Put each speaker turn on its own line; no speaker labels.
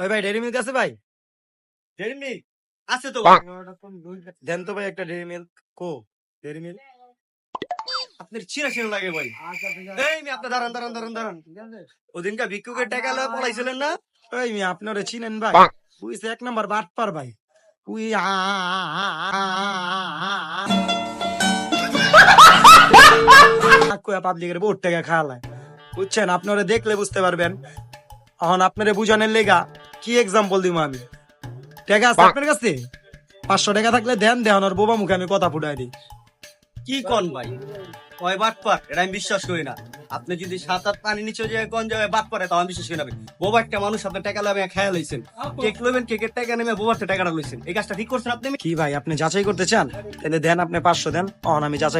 ওই ভাই dairy milk আছে ভাই?
ডেইরি মিল্ক আছে তো।
দেন তো ভাই একটা ডেইরি মিল্ক। কো ডেইরি মিল্ক?
আপনার চিরা চিরা লাগে ভাই। এই মি আপনি দাঁড়ান দাঁড়ান দাঁড়ান দাঁড়ান। ওদিনকা ভিক্ষুকের টাকা লয়ে পলাইছিলেন না?
ওই মি আপনারে চিনেন ভাই? উইছে এক নাম্বার বাটপার ভাই। উই পাবলিকের বহুত টাকা খাওয়ালায়, বুঝছেন? আপনারা দেখলে বুঝতে পারবেন। এখন আপনারে বুঝানোর লেগা কি এক্সাম্পল দিব আমি? টাকা আছে আপনার কাছে? 500 টাকা থাকলে দেন, দেওয়ানোর বোবা মুখে আমি কথা ফুটাই দিই।
কি কোন ভাই? ওই বাটপার, এটা আমি বিশ্বাস করি না। আপনি যদি 7-8 পানি নিচে যে কোন জায়গায় বাট পারে তাও আমি বিশ্বাস করি না ভাই। বোবা একটা মানুষ আপনার টাকা লয়ে খেয়াল লইছেন, কেক লইবেন, কেকের টাকা নেমে বোবার টাকাটা লইছেন, এই কাজটা ঠিক করছেন আপনি?
কি ভাই আপনি যাচাই করতে চান? তাহলে দেন, আপনি 500 দেন, অন আমি যাচাই